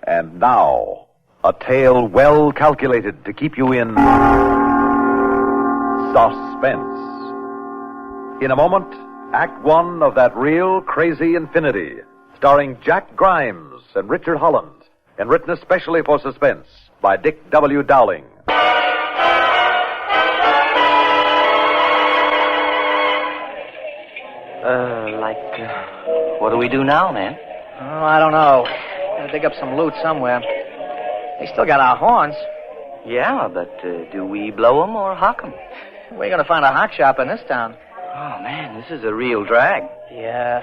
And now, a tale well calculated to keep you in suspense. In a moment, Act One of that real crazy infinity, starring Jack Grimes and Richard Holland, and written especially for Suspense by Dick W. Dowling. What do we do now, man? Oh, I don't know. Gotta dig up some loot somewhere. They still got our horns. Yeah, but do we blow them or hock them? We're gonna find a hock shop in this town. Oh, man, this is a real drag. Yeah.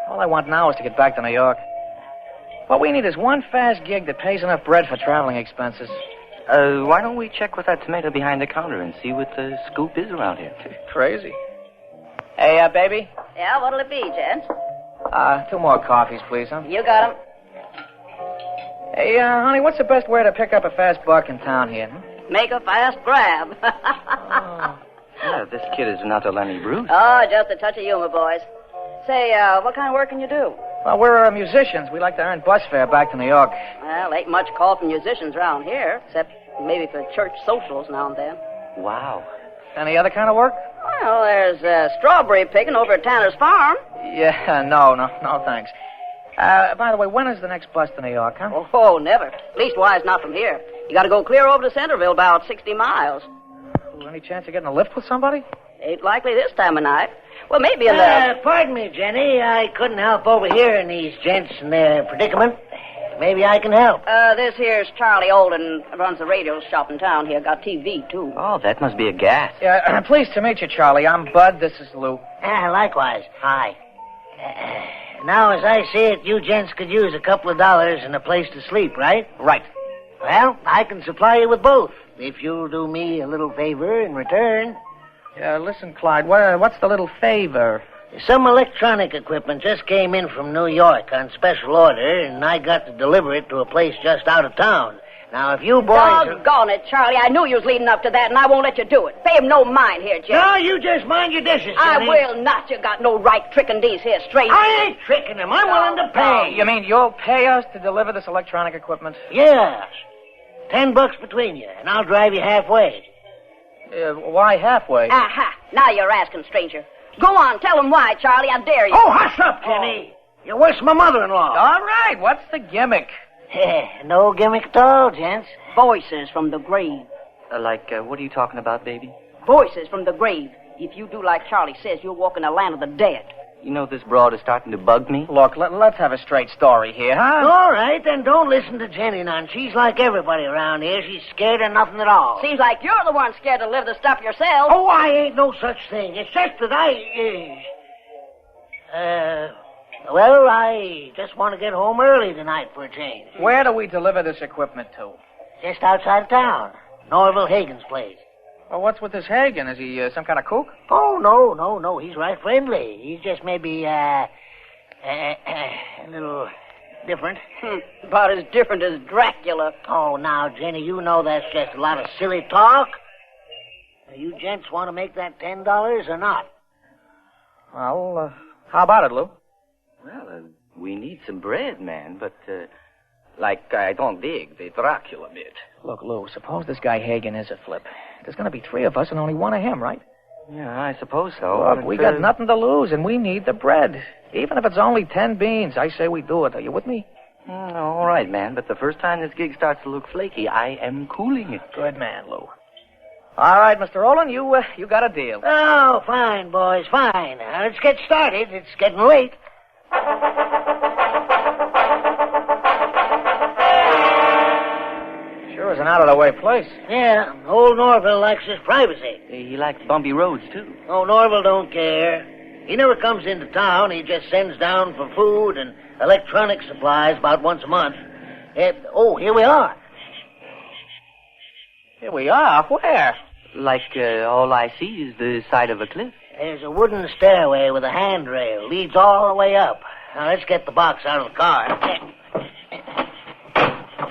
All I want now is to get back to New York. What we need is one fast gig that pays enough bread for traveling expenses. Why don't we check with that tomato behind the counter and see what the scoop is around here? Crazy. Hey, baby? Yeah, what'll it be, gents? 2 more coffees, please, huh? You got 'em. Hey, honey, what's the best way to pick up a fast buck in town here? Make a fast grab. Yeah, this kid is not a Lenny Bruce. Oh, just a touch of humor, boys. Say, what kind of work can you do? Well, we're musicians. We like to earn bus fare back to New York. Well, ain't much call for musicians around here, except maybe for church socials now and then. Wow. Any other kind of work? Well, there's strawberry picking over at Tanner's farm. Yeah, no, thanks. By the way, when is the next bus to New York, huh? Oh, never. Leastwise, not from here. You gotta go clear over to Centerville, about 60 miles. Any chance of getting a lift with somebody? Ain't likely this time of night. Well, maybe in the... Pardon me, Jenny. I couldn't help overhearing these gents in their predicament. Maybe I can help. This here's Charlie Olden, runs the radio shop in town here. Got TV, too. Oh, that must be a gas. Yeah, pleased to meet you, Charlie. I'm Bud. This is Lou. Likewise. Hi. Now, as I see it, you gents could use a couple of dollars and a place to sleep, right? Right. Well, I can supply you with both, if you'll do me a little favor in return. Listen, Clyde, what's the little favor? Some electronic equipment just came in from New York on special order, and I got to deliver it to a place just out of town. Now, if you boys... Doggone it, Charlie. I knew you was leading up to that, and I won't let you do it. Pay him no mind here, Jim. No, you just mind your dishes, I Jenny. will not. You got no right tricking these here strangers. I ain't tricking them. I'm willing to pay. You mean you'll pay us to deliver this electronic equipment? Yes. $10 between you, and I'll drive you halfway. Why halfway? Aha. Now you're asking, stranger. Go on, tell him why, Charlie. I dare you. Oh, hush up, Jenny. You're worse than my mother-in-law. All right, what's the gimmick? No gimmick at all, gents. Voices from the grave. What are you talking about, baby? Voices from the grave. If you do like Charlie says, you'll walk in the land of the dead. You know this broad is starting to bug me. Look, let's have a straight story here, huh? All right, then don't listen to Jenny none. She's like everybody around here. She's scared of nothing at all. Seems like you're the one scared to live the stuff yourself. Oh, I ain't no such thing. It's just that Well, I just want to get home early tonight for a change. Where do we deliver this equipment to? Just outside of town. Norville Hagen's place. Well, what's with this Hagen? Is he some kind of kook? Oh, no. He's right friendly. He's just maybe, a little different. About as different as Dracula. Oh, now, Jenny, you know that's just a lot of silly talk. You gents want to make that $10 or not? Well, how about it, Lou? Well, we need some bread, man, but, I don't dig the Dracula bit. Look, Lou, suppose this guy Hagen is a flip. There's going to be 3 of us and only 1 of him, right? Yeah, I suppose so. Look, we got nothing to lose, and we need the bread. Even if it's only 10 beans, I say we do it. Are you with me? All right, man, but the first time this gig starts to look flaky, I am cooling it. Good man, Lou. All right, Mr. Olin, you got a deal. Oh, fine, boys, fine. Now, let's get started. It's getting late. Sure is an out-of-the-way place. Yeah, old Norville likes his privacy. He likes bumpy roads, too. Oh, Norville don't care. He never comes into town. He just sends down for food and electronic supplies about once a month. Here we are. Here we are? Where? All I see is the side of a cliff. There's a wooden stairway with a handrail. Leads all the way up. Now, let's get the box out of the car.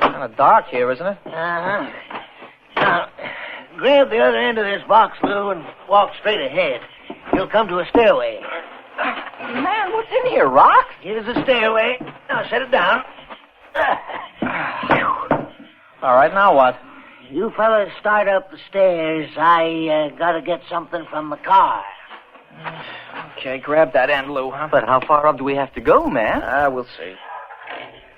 Kind of dark here, isn't it? Uh-huh. Now, grab the other end of this box, Lou, and walk straight ahead. You'll come to a stairway. Man, what's in here, rocks? Here's the stairway. Now, set it down. All right, now what? You fellas start up the stairs. I gotta get something from the car. Okay, grab that end, Lou. Huh? But how far up do we have to go, man? We'll see.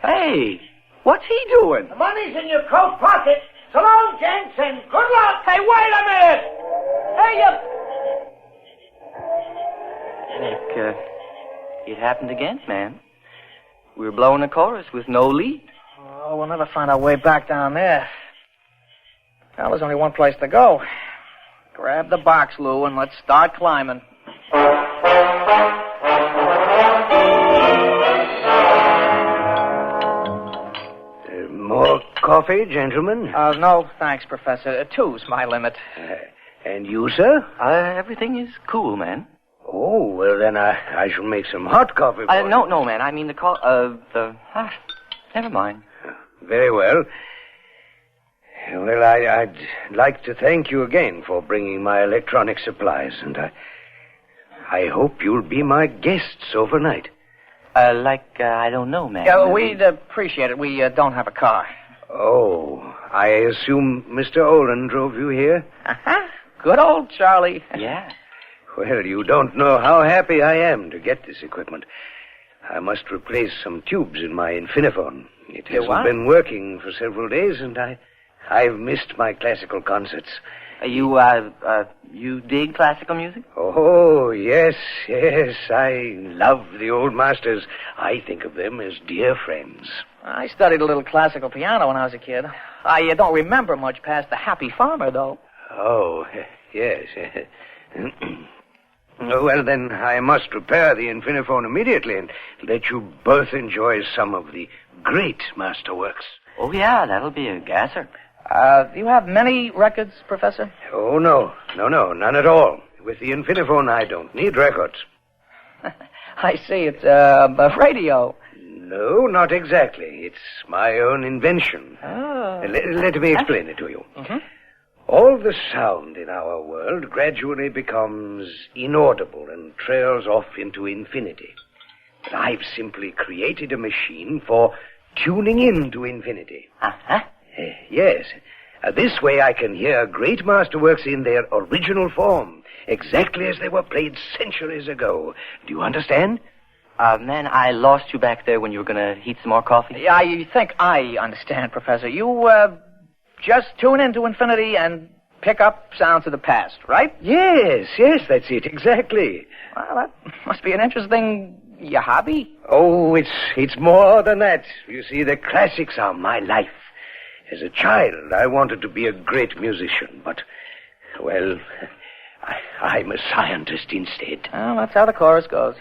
Hey, what's he doing? The money's in your coat pocket. So long, gents, and good luck. Hey, wait a minute! Hey, Nick, it happened again, man. We were blowing a chorus with no lead. Oh, we'll never find our way back down there. Well, there's only one place to go. Grab the box, Lou, and let's start climbing. More coffee, gentlemen? No, thanks, Professor. Two's my limit. And you, sir? Everything is cool, man. Oh, well, then I shall make some hot coffee for you. No, man. I mean never mind. Very well. Well, I'd like to thank you again for bringing my electronic supplies, and I hope you'll be my guests overnight. I don't know, man. Yeah, we'd appreciate it. We don't have a car. Oh, I assume Mr. Olin drove you here? Uh-huh. Good old Charlie. Yeah. Well, you don't know how happy I am to get this equipment. I must replace some tubes in my Infiniphone. It hasn't been working for several days, and I've missed my classical concerts. You dig classical music? Oh, yes. I love the old masters. I think of them as dear friends. I studied a little classical piano when I was a kid. I don't remember much past The Happy Farmer, though. Oh, yes. Well, then I must repair the Infiniphone immediately and let you both enjoy some of the great masterworks. Oh, yeah, that'll be a gasser. Do you have many records, Professor? Oh, no, none at all. With the Infiniphone, I don't need records. I see, it's a radio. No, not exactly. It's my own invention. Oh. Let me explain it to you. Mm-hmm. All the sound in our world gradually becomes inaudible and trails off into infinity. But I've simply created a machine for tuning into infinity. Uh-huh. Yes. This way I can hear great masterworks in their original form, exactly as they were played centuries ago. Do you understand? Man, I lost you back there when you were going to heat some more coffee. Yeah, you think I understand, Professor. You, just tune into infinity and pick up sounds of the past, right? Yes, that's it, exactly. Well, that must be an interesting hobby. Oh, it's more than that. You see, the classics are my life. As a child, I wanted to be a great musician, but, well, I'm a scientist instead. Well, that's how the chorus goes.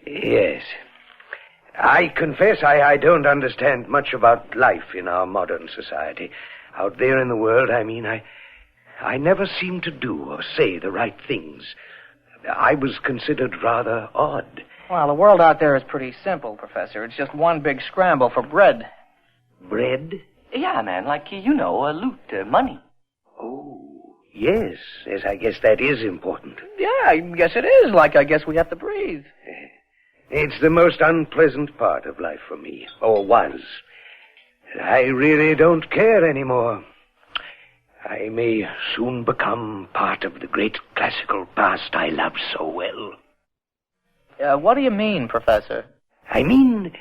Yes. I confess I don't understand much about life in our modern society. Out there in the world, I never seem to do or say the right things. I was considered rather odd. Well, the world out there is pretty simple, Professor. It's just one big scramble for bread. Bread? Yeah, man, like, loot, money. Oh, yes, I guess that is important. Yeah, I guess it is, like I guess we have to breathe. It's the most unpleasant part of life for me, or was. I really don't care anymore. I may soon become part of the great classical past I love so well. What do you mean, Professor? I mean,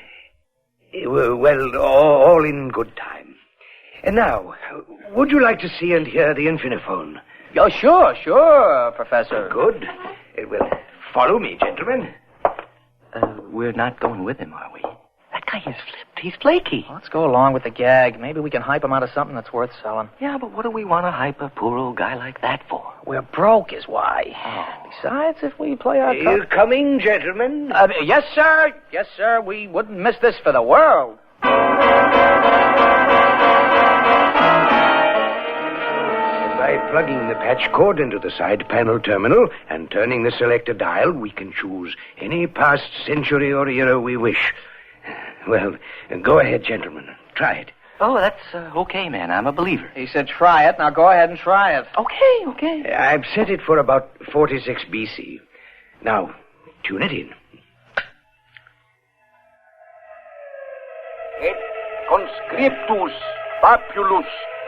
well, all in good time. And now, would you like to see and hear the Infiniphone? Oh, sure, Professor. Good. Well, follow me, gentlemen. We're not going with him, are we? That guy is flipped. He's flaky. Let's go along with the gag. Maybe we can hype him out of something that's worth selling. Yeah, but what do we want to hype a poor old guy like that for? We're broke is why. Oh. Besides, if we play our You coming, gentlemen? Yes, sir. Yes, sir. We wouldn't miss this for the world. By plugging the patch cord into the side panel terminal and turning the selector dial, we can choose any past century or era we wish. Well, go ahead, gentlemen. Try it. Oh, that's okay, man. I'm a believer. He said try it. Now go ahead and try it. Okay. I've set it for about 46 BC. Now, tune it in. It's conscriptus populus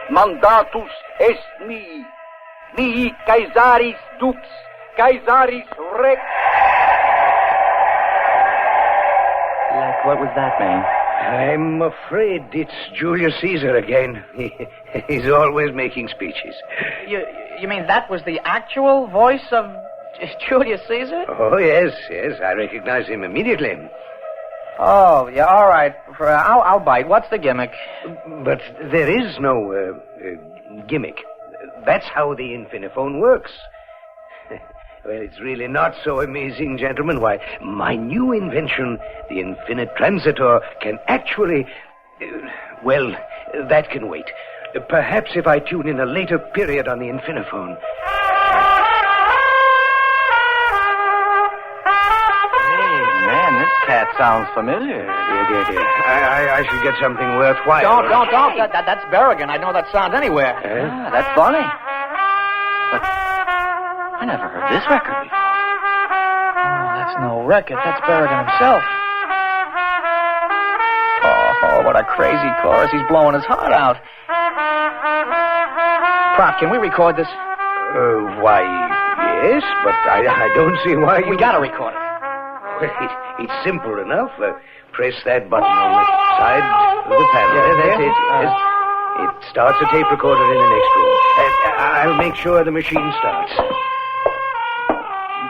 mandatus est mihi Caesaris dux, Caesaris rex. What was that, man? I'm afraid it's Julius Caesar again. He's always making speeches. You mean that was the actual voice of Julius Caesar? Oh, yes. I recognize him immediately. Oh, yeah, all right. I'll bite. What's the gimmick? But there is no gimmick. That's how the Infiniphone works. Well, it's really not so amazing, gentlemen. Why, my new invention, the Infinite Transitor, can actually... well, that can wait. Perhaps if I tune in a later period on the Infiniphone. Hey, man, this cat sounds familiar. Dear. I should get something worthwhile. Don't. That's Berrigan. I know that sound anywhere. Ah, that's funny. But I never heard this record before. Oh, that's no record. That's Berrigan himself. Oh, what a crazy chorus. He's blowing his heart out. Prop, can we record this? Why, yes, but I don't see why you... We gotta record it. Well, it's simple enough. Press that button on the side of the panel. Yeah, That's it, yes. It starts a tape recorder in the next room. I'll make sure the machine starts.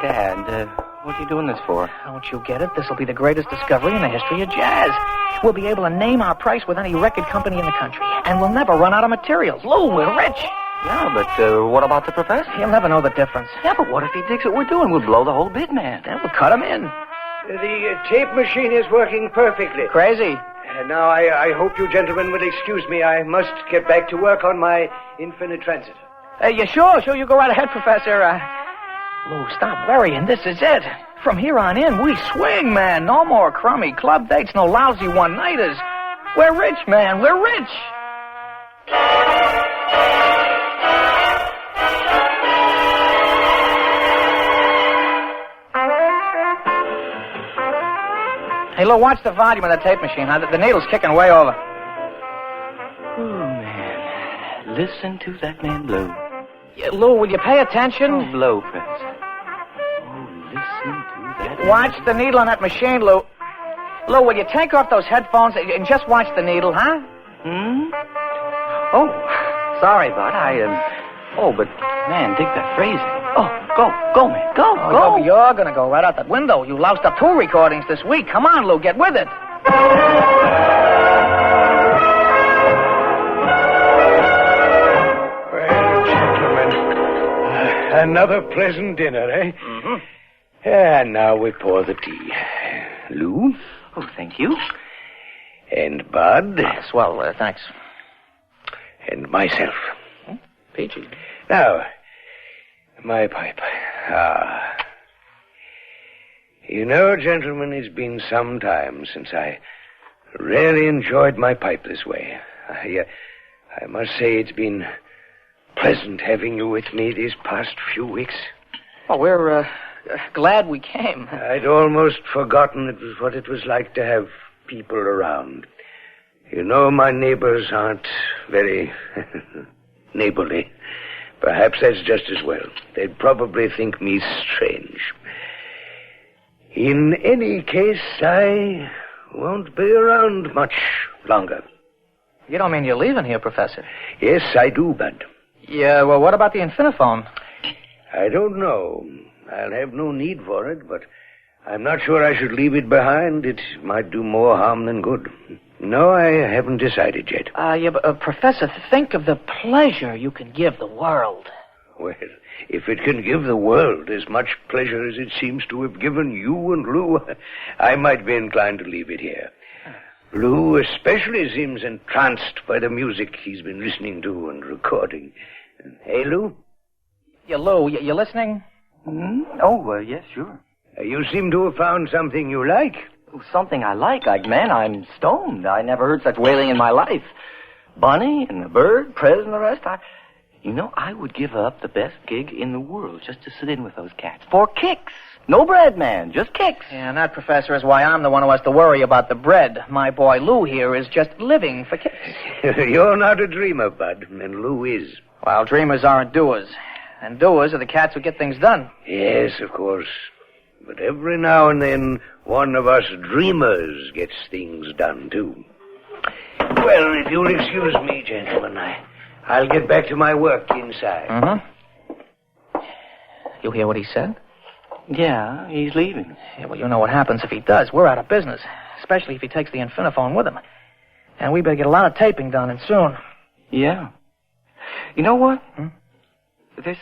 Dad, what are you doing this for? Don't you get it? This'll be the greatest discovery in the history of jazz. We'll be able to name our price with any record company in the country. And we'll never run out of materials. Lou, we're rich. Yeah, but what about the professor? He'll never know the difference. Yeah, but what if he digs what we're doing? We'll blow the whole bit, man. Then we'll cut him in. The tape machine is working perfectly. Crazy. Now, I hope you gentlemen will excuse me. I must get back to work on my Infinite Transit. You sure? Sure, you go right ahead, Professor. Lou, stop worrying. This is it. From here on in, we swing, man. No more crummy club dates, no lousy one-nighters. We're rich, man. We're rich. Hey, Lou, watch the volume of the tape machine. Huh? The needle's kicking way over. Oh, man. Listen to that man blow. Yeah, Lou, will you pay attention? Oh, blow, Professor. Oh, listen to that. Watch the needle on that machine, Lou. Lou, will you take off those headphones and just watch the needle, huh? Oh, sorry, Bud. Oh, but, man, dig that phrasing. Oh, go, man, go. You're gonna go right out that window. You loused up 2 recordings this week. Come on, Lou, get with it. Well, gentlemen, another pleasant dinner, eh? Mm-hmm. And now we pour the tea. Lou? Oh, thank you. And Bud? Swell, thanks. And myself. Peachy. Now, my pipe. You know, gentlemen, it's been some time since I really enjoyed my pipe this way. I must say it's been pleasant having you with me these past few weeks. Well, we're glad we came. I'd almost forgotten what it was like to have people around. You know, my neighbors aren't very neighborly. Perhaps that's just as well. They'd probably think me strange. In any case, I won't be around much longer. You don't mean you're leaving here, Professor? Yes, I do, Bud. Yeah, well, what about the Infiniphone? I don't know. I'll have no need for it, but I'm not sure I should leave it behind. It might do more harm than good. No, I haven't decided yet. But, Professor, think of the pleasure you can give the world. Well, if it can give the world as much pleasure as it seems to have given you and Lou, I might be inclined to leave it here. Lou especially seems entranced by the music he's been listening to and recording. Hey, Lou? Yeah, Lou, you listening? Mm-hmm. Oh, yes, sure. You seem to have found something you like. Something I like. Man, I'm stoned. I never heard such wailing in my life. Bunny and the bird, Prez and the rest. I would give up the best gig in the world just to sit in with those cats. For kicks. No bread, man. Just kicks. Yeah, and that, Professor, is why I'm the one who has to worry about the bread. My boy Lou here is just living for kicks. You're not a dreamer, Bud, and Lou is. Well, dreamers aren't doers. And doers are the cats who get things done. Yes, of course. But every now and then, one of us dreamers gets things done, too. Well, if you'll excuse me, gentlemen, I'll get back to my work inside. Uh-huh. You hear what he said? Yeah, he's leaving. Yeah, well, you know what happens if he does. We're out of business, especially if he takes the Infiniphone with him. And we better get a lot of taping done, and soon. Yeah. You know what? There's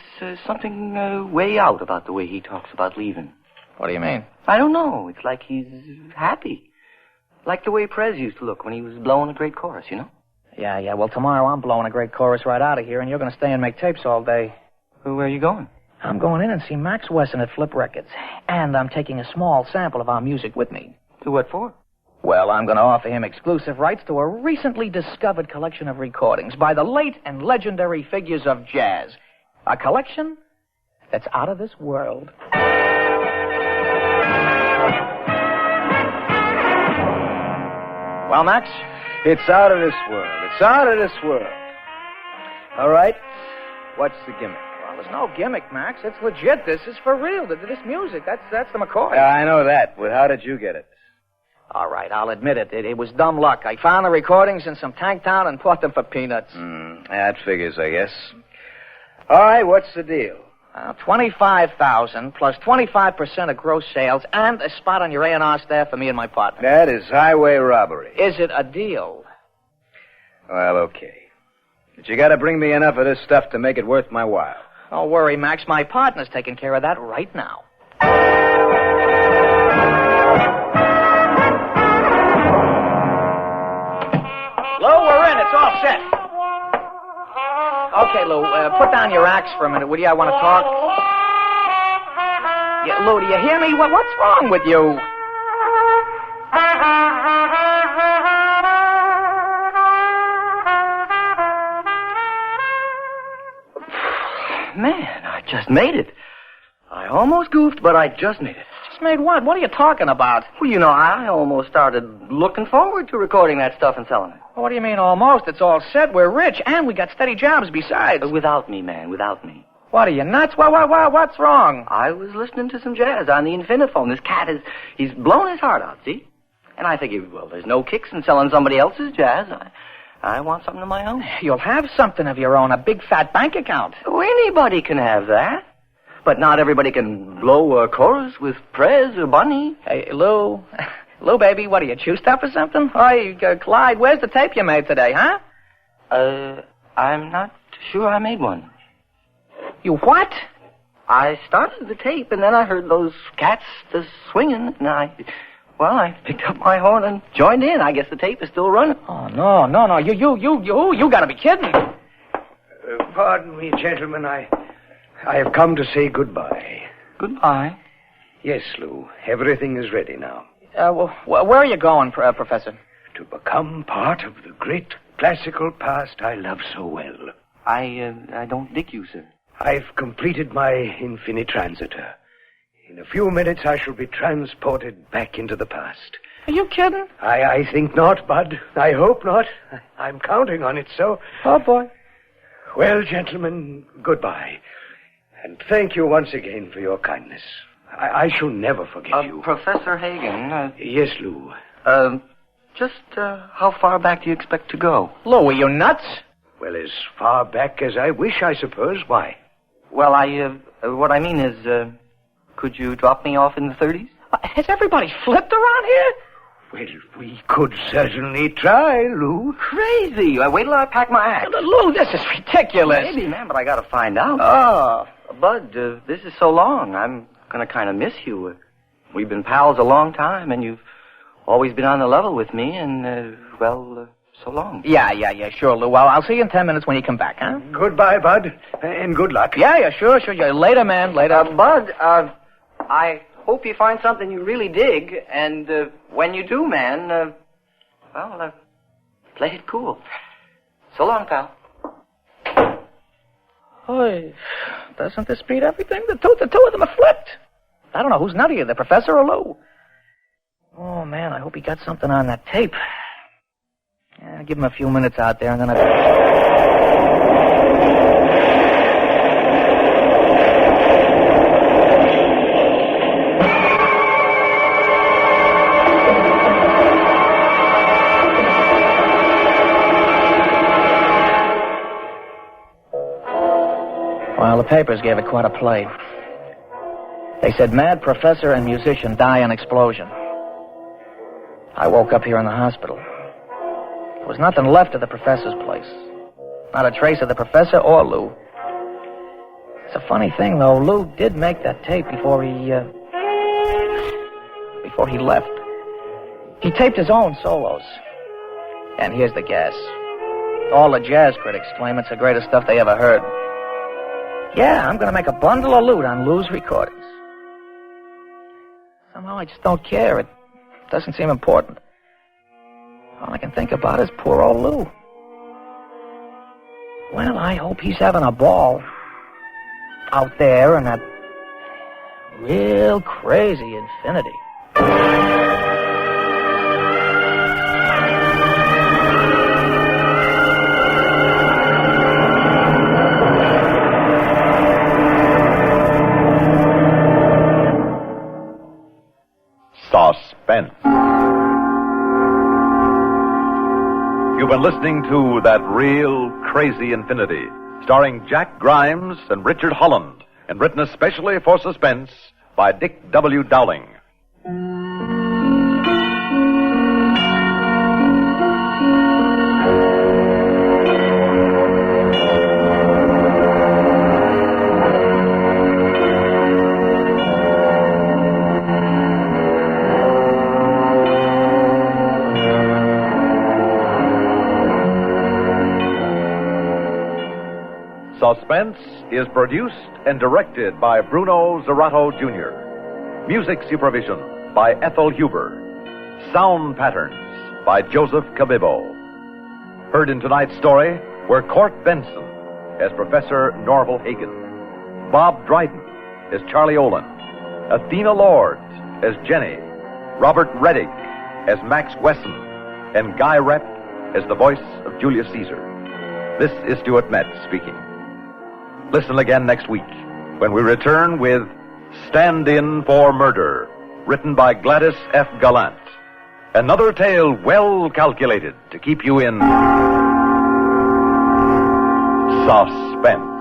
something way out about the way he talks about leaving. What do you mean? I don't know. It's like he's happy. Like the way Prez used to look when he was blowing a great chorus, you know? Yeah. Well, tomorrow I'm blowing a great chorus right out of here, and you're going to stay and make tapes all day. Where are you going? I'm going in and see Max Wesson at Flip Records. And I'm taking a small sample of our music with me. To what for? Well, I'm going to offer him exclusive rights to a recently discovered collection of recordings by the late and legendary figures of jazz. A collection that's out of this world. Well, Max? It's out of this world. It's out of this world. All right. What's the gimmick? Well, there's no gimmick, Max. It's legit. This is for real. This music, that's the McCoy. Yeah, I know that, but how did you get it? All right, I'll admit it. It was dumb luck. I found the recordings in some tank town and bought them for peanuts. That figures, I guess. All right, what's the deal? $25,000 plus 25% of gross sales and a spot on your A&R staff for me and my partner. That is highway robbery. Is it a deal? Well, okay. But you gotta bring me enough of this stuff to make it worth my while. Don't worry, Max. My partner's taking care of that right now. Lou, we're in. It's all set. Okay, Lou, put down your axe for a minute, would you? I want to talk. Yeah, Lou, do you hear me? What's wrong with you? Man, I just made it. I almost goofed, but I just made it. Just made what? What are you talking about? Well, you know, I almost started looking forward to recording that stuff and selling it. What do you mean almost? It's all set. We're rich, and we got steady jobs besides. Without me, man, without me. What, are you nuts? What's wrong? I was listening to some jazz on the Infiniphone. This cat he's blown his heart out, see? And I figured, well, there's no kicks in selling somebody else's jazz. I want something of my own. You'll have something of your own, a big fat bank account. Oh, anybody can have that. But not everybody can blow a chorus with Prez or Bunny. Hey, Lou. Lou, baby, what are you, juiced up or something? Hey, Clyde, where's the tape you made today, huh? I'm not sure I made one. You what? I started the tape, and then I heard those cats swinging, and I picked up my horn and joined in. I guess the tape is still running. Oh, no. You gotta be kidding. Pardon me, gentlemen. I have come to say goodbye. Goodbye? Yes, Lou. Everything is ready now. Where are you going, Professor? To become part of the great classical past I love so well. I don't dig you, sir. I've completed my infinitransiter. In a few minutes, I shall be transported back into the past. Are you kidding? I think not, Bud. I hope not. I'm counting on it, so... Oh, boy. Well, gentlemen, goodbye. And thank you once again for your kindness. I shall never forget you. Professor Hagen. Yes, Lou. Just how far back do you expect to go? Lou, are you nuts? Well, as far back as I wish, I suppose. Why? Well, what I mean is, could you drop me off in the 30s? Has everybody flipped around here? Well, we could certainly try, Lou. Crazy. Wait till I pack my act. Lou, this is ridiculous. Maybe, man, but I gotta find out. Oh. Bud, this is so long. I'm gonna kind of miss you. We've been pals a long time, and you've always been on the level with me, and, so long. Yeah, sure, Lou. Well, I'll see you in 10 minutes when you come back, huh? Goodbye, Bud, and good luck. Yeah, sure. Later, man, later. Bud, I hope you find something you really dig, and, when you do, man, play it cool. So long, pal. Oy, doesn't this beat everything? The two of them are flipped. I don't know who's nuttier, the professor or Lou. Oh, man, I hope he got something on that tape. Yeah, give him a few minutes out there, and then Well, the papers gave it quite a play. They said mad professor and musician die in explosion. I woke up here in the hospital. There was nothing left of the professor's place. Not a trace of the professor or Lou. It's a funny thing, though. Lou did make that tape before he left. He taped his own solos. And here's the gas. All the jazz critics claim it's the greatest stuff they ever heard. Yeah, I'm going to make a bundle of loot on Lou's recordings. Somehow I just don't care. It doesn't seem important. All I can think about is poor old Lou. Well, I hope he's having a ball out there in that real crazy infinity. Suspense. You've been listening to That Real Crazy Infinity, starring Jack Grimes and Richard Holland, and written especially for Suspense by Dick W. Dowling. Suspense is produced and directed by Bruno Zerato Jr. Music supervision by Ethel Huber. Sound patterns by Joseph Cabibbo. Heard in tonight's story were Court Benson as Professor Norval Hagen, Bob Dryden as Charlie Olin, Athena Lord as Jenny, Robert Reddick as Max Wesson, and Guy Rep as the voice of Julius Caesar. This is Stuart Metz speaking. Listen again next week when we return with Stand In for Murder, written by Gladys F. Gallant. Another tale well calculated to keep you in suspense.